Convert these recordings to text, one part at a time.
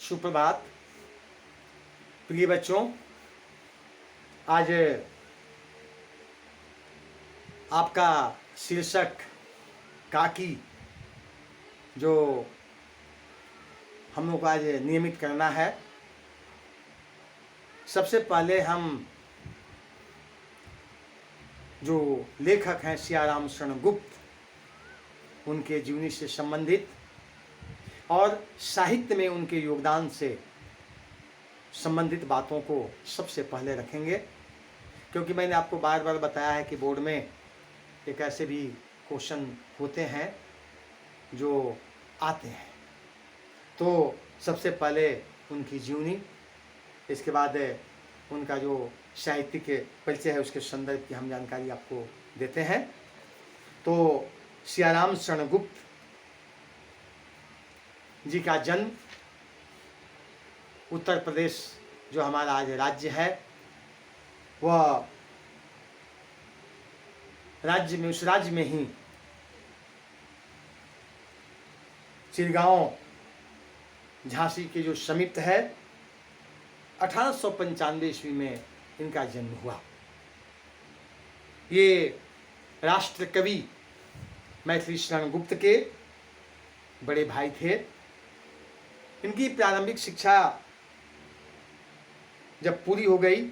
सुप्रभात प्रिय बच्चों। आज आपका शीर्षक काकी जो हम लोग को आज नियमित करना है। सबसे पहले हम जो लेखक हैं सियाराम शरण गुप्त, उनके जीवनी से संबंधित और साहित्य में उनके योगदान से संबंधित बातों को सबसे पहले रखेंगे, क्योंकि मैंने आपको बार बार बताया है कि बोर्ड में एक ऐसे भी क्वेश्चन होते हैं जो आते हैं। तो सबसे पहले उनकी जीवनी, इसके बाद उनका जो साहित्यिक परिचय है उसके संदर्भ की हम जानकारी आपको देते हैं। तो सियाराम शरण गुप्त जी का जन्म उत्तर प्रदेश जो हमारा आज राज्य है, वह राज्य में उस राज्य में ही चिरगांव झांसी के जो समीप है 1895 ईस्वी में इनका जन्म हुआ। ये राष्ट्र कवि मैथिली शरण गुप्त के बड़े भाई थे। इनकी प्रारंभिक शिक्षा जब पूरी हो गई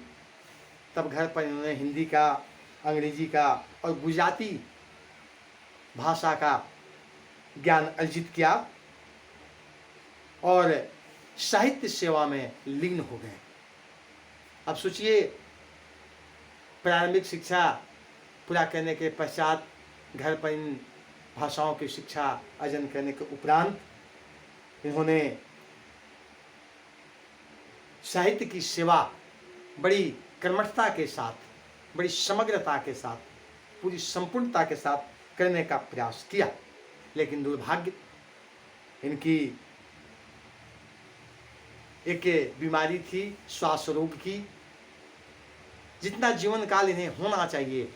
तब घर पर इन्होंने हिंदी का, अंग्रेजी का और गुजराती भाषा का ज्ञान अर्जित किया और साहित्य सेवा में लीन हो गए। अब सोचिए, प्रारंभिक शिक्षा पूरा करने के पश्चात घर पर इन भाषाओं की शिक्षा अर्जन करने के उपरांत इन्होंने साहित्य की सेवा बड़ी कर्मठता के साथ, बड़ी समग्रता के साथ, पूरी संपूर्णता के साथ करने का प्रयास किया। लेकिन दुर्भाग्य, इनकी एक बीमारी थी श्वास रोग की। जितना जीवन काल इन्हें होना चाहिए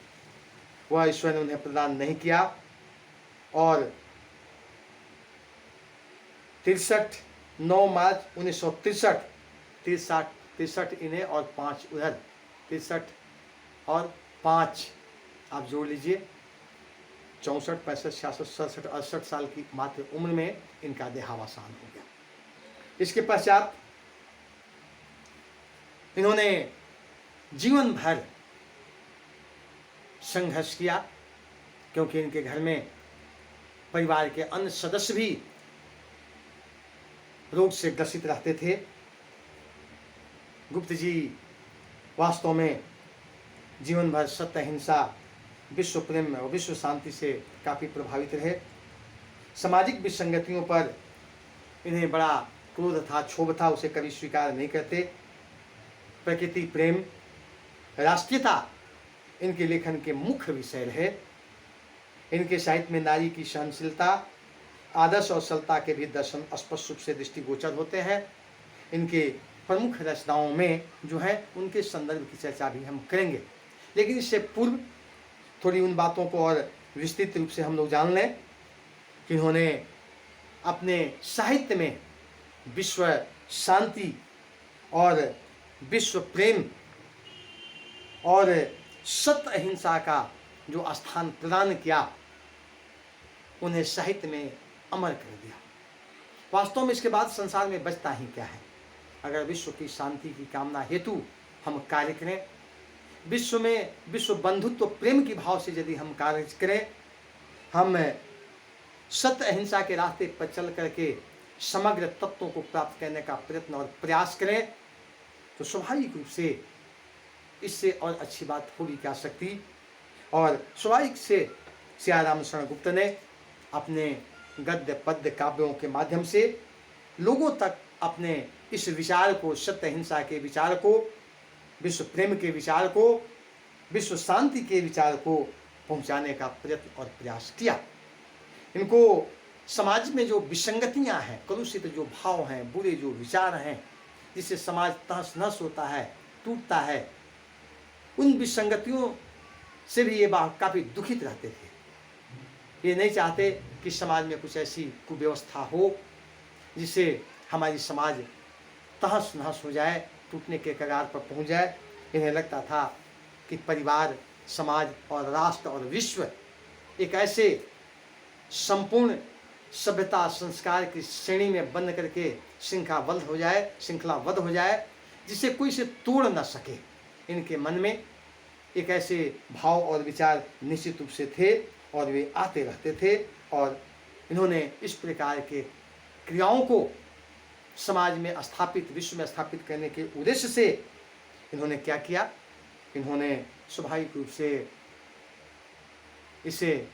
वह ईश्वर ने उन्हें प्रदान नहीं किया और 9 मार्च 1963 इन्हें और 5 उधर 63 और 5 आप जोड़ लीजिए, 64, 65, 66, 67, 68 साल की मात्र उम्र में इनका देहावसान हो गया। इसके पश्चात इन्होंने जीवन भर संघर्ष किया, क्योंकि इनके घर में परिवार के अन्य सदस्य भी रोग से ग्रसित रहते थे। गुप्त जी वास्तव में जीवन भर सत्य, अहिंसा, विश्व प्रेम और विश्व शांति से काफ़ी प्रभावित रहे। सामाजिक विसंगतियों पर इन्हें बड़ा क्रोध था, क्षोभ था, उसे कभी स्वीकार नहीं करते। प्रकृति प्रेम, राष्ट्रीयता इनके लेखन के मुख्य विषय रहे। इनके साहित्य में नारी की सहनशीलता, आदर्श और सरलता के भी दर्शन स्पष्ट रूप से दृष्टिगोचर होते हैं। इनके प्रमुख रचनाओं में जो है उनके संदर्भ की चर्चा भी हम करेंगे, लेकिन इससे पूर्व थोड़ी उन बातों को और विस्तृत रूप से हम लोग जान लें कि इन्होंने अपने साहित्य में विश्व शांति और विश्व प्रेम और सत्य अहिंसा का जो स्थान प्रदान किया, उन्हें साहित्य में अमर कर दिया। वास्तव में इसके बाद संसार में बचता ही क्या है? अगर विश्व की शांति की कामना हेतु हम कार्य करें, विश्व में विश्व बंधुत्व प्रेम की भाव से यदि हम कार्य करें, हम सत्य अहिंसा के रास्ते पर चल करके समग्र तत्वों को प्राप्त करने का प्रयत्न और प्रयास करें, तो स्वाभाविक रूप से इससे और अच्छी बात हो भी क्या सकती। और स्वाभाविक से सियाराम शरण गुप्त ने अपने गद्य पद्य काव्यों के माध्यम से लोगों तक अपने इस विचार को, सत्य अहिंसा के विचार को, विश्व प्रेम के विचार को, विश्व शांति के विचार को पहुंचाने का प्रयत्न और प्रयास किया। इनको समाज में जो विसंगतियां हैं, कलुषित जो भाव हैं, बुरे जो विचार हैं, जिससे समाज तहस नहस होता है, टूटता है, उन विसंगतियों से भी ये काफ़ी दुखित रहते थे। ये नहीं चाहते कि समाज में कुछ ऐसी कुव्यवस्था हो जिससे हमारी समाज तहस नहस हो जाए, टूटने के कगार पर पहुंच जाए। इन्हें लगता था कि परिवार, समाज और राष्ट्र और विश्व एक ऐसे संपूर्ण सभ्यता संस्कार की श्रेणी में बंद करके श्रृंखलाबद्ध हो जाए जिसे कोई से तोड़ न सके। इनके मन में एक ऐसे भाव और विचार निश्चित रूप से थे और वे आते रहते थे, और इन्होंने इस प्रकार के क्रियाओं को समाज में स्थापित, विश्व में स्थापित करने के उद्देश्य से इन्होंने क्या किया, इन्होंने स्वाभाविक रूप से इसे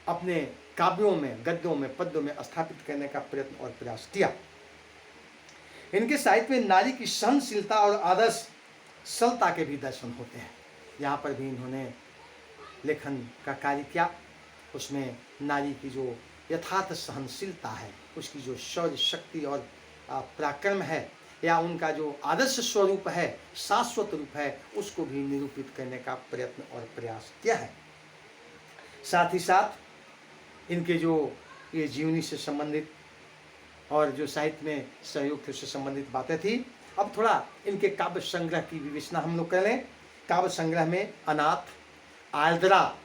अपने काव्यों में, गद्यों में, पद्यों में स्थापित करने का प्रयत्न और प्रयास किया। इनके साहित्य में नारी की सहनशीलता और आदर्श सरलता के भी दर्शन होते हैं। यहाँ पर भी इन्होंने लेखन का कार्य किया। उसमें नारी की जो यथार्थ सहनशीलता है, उसकी जो शौर्य शक्ति और पराक्रम है, या उनका जो आदर्श स्वरूप है, शाश्वत रूप है, उसको भी निरूपित करने का प्रयत्न और प्रयास किया है। साथ ही साथ इनके जो ये जीवनी से संबंधित और जो साहित्य में सहयोग से संबंधित बातें थी, अब थोड़ा इनके काव्य संग्रह की विवेचना हम लोग कर लें। काव्य संग्रह में अनाथ, आर्द्रा,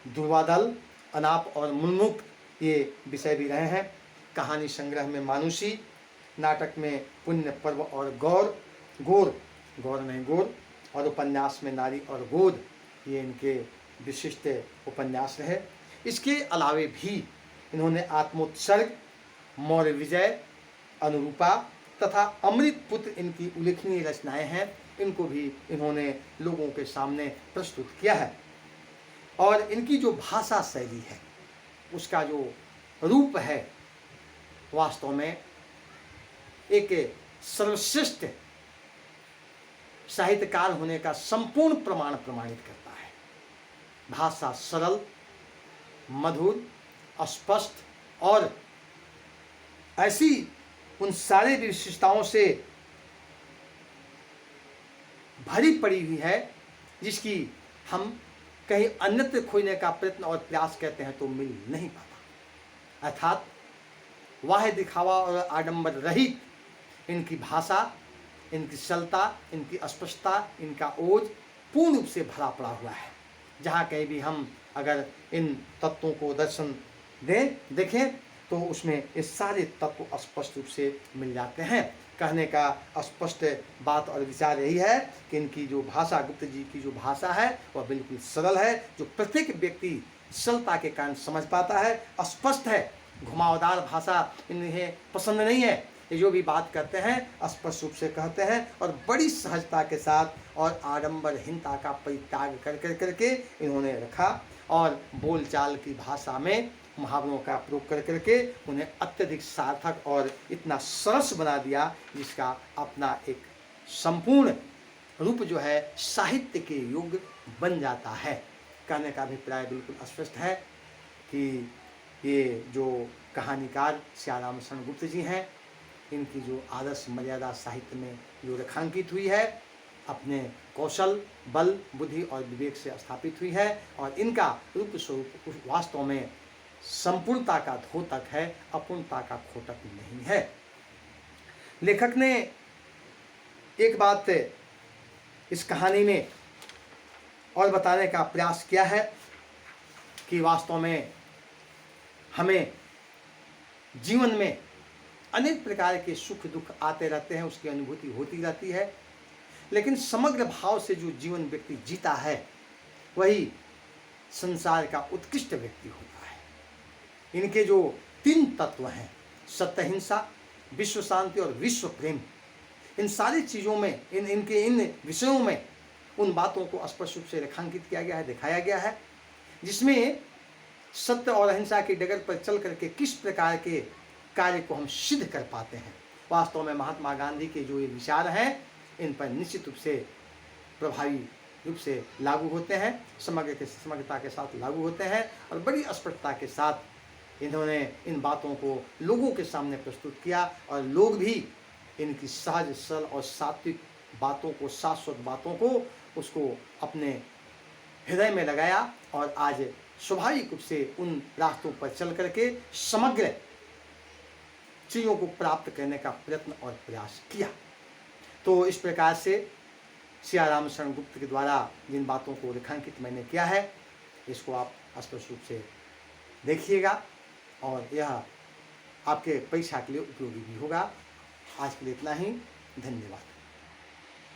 दुर्वादल, अनाप और मुन्मुख ये विषय भी रहे हैं। कहानी संग्रह में मानुषी, नाटक में पुण्य पर्व और गौर, और उपन्यास में नारी और गोद, ये इनके विशिष्ट उपन्यास रहे। इसके अलावे भी इन्होंने आत्मोत्सर्ग, मौर्य विजय, अनुरूपा तथा अमृत पुत्र इनकी उल्लेखनीय रचनाएं हैं। इनको भी इन्होंने लोगों के सामने प्रस्तुत किया है। और इनकी जो भाषा शैली है, उसका जो रूप है, वास्तव में एक सर्वश्रेष्ठ साहित्यकार होने का संपूर्ण प्रमाणित करता है। भाषा सरल, मधुर, स्पष्ट और ऐसी उन सारे विशिष्टताओं से भरी पड़ी हुई है जिसकी हम कहीं अन्यत्र खोजने का प्रयत्न और प्रयास करते हैं तो मिल नहीं पाता। अर्थात वाह्य दिखावा और आडंबर रहित इनकी भाषा, इनकी सरलता, इनकी स्पष्टता, इनका ओज पूर्ण रूप से भरा पड़ा हुआ है। जहाँ कहीं भी हम अगर इन तत्वों को दर्शन देखें तो उसमें ये सारे तत्व स्पष्ट रूप से मिल जाते हैं। कहने का स्पष्ट बात और विचार यही है कि इनकी जो भाषा, गुप्त जी की जो भाषा है वह बिल्कुल सरल है, जो प्रत्येक व्यक्ति सरलता के कारण समझ पाता है, स्पष्ट है। घुमावदार भाषा इन्हें पसंद नहीं है। ये जो भी बात करते हैं स्पष्ट रूप से कहते हैं और बड़ी सहजता के साथ और आडंबरहीनता का परित्याग करके इन्होंने रखा, और बोलचाल की भाषा में मुहावरों का प्रयोग करके उन्हें अत्यधिक सार्थक और इतना सरस बना दिया जिसका अपना एक संपूर्ण रूप जो है साहित्य के योग्य बन जाता है। कहने का अभिप्राय बिल्कुल स्पष्ट है कि ये जो कहानीकार सियाराम शरण गुप्त जी हैं, इनकी जो आदर्श मर्यादा साहित्य में जो रेखांकित हुई है, अपने कौशल, बल, बुद्धि और विवेक से स्थापित हुई है, और इनका रूप स्वरूप वास्तव में संपूर्णता का द्योतक है, अपूर्णता का खोटक नहीं है। लेखक ने एक बात इस कहानी में और बताने का प्रयास किया है कि वास्तव में हमें जीवन में अनेक प्रकार के सुख दुख आते रहते हैं, उसकी अनुभूति होती रहती है, लेकिन समग्र भाव से जो जीवन व्यक्ति जीता है वही संसार का उत्कृष्ट व्यक्ति होता है। इनके जो 3 तत्व हैं, सत्य, हिंसा, विश्व शांति और विश्व प्रेम, इन सारी चीज़ों में, इन विषयों में उन बातों को स्पष्ट रूप से रेखांकित किया गया है, दिखाया गया है, जिसमें सत्य और अहिंसा की डगर पर चल करके किस प्रकार के कार्य को हम सिद्ध कर पाते हैं। वास्तव में महात्मा गांधी के जो ये विचार हैं, इन पर निश्चित रूप से प्रभावी रूप से लागू होते हैं, समग्रता के साथ लागू होते हैं, और बड़ी स्पष्टता के साथ इन्होंने इन बातों को लोगों के सामने प्रस्तुत किया, और लोग भी इनकी सहज सरल और सात्विक बातों को, शाश्वत बातों को, उसको अपने हृदय में लगाया, और आज स्वाभाविक रूप से उन रास्तों पर चल करके समग्र चीज़ों को प्राप्त करने का प्रयत्न और प्रयास किया। तो इस प्रकार से सियाराम शरण गुप्त के द्वारा जिन बातों को रेखांकित मैंने किया है, इसको आप स्पष्ट रूप से देखिएगा और यह आपके परीक्षा के लिए उपयोगी भी होगा। आज के लिए इतना ही। धन्यवाद।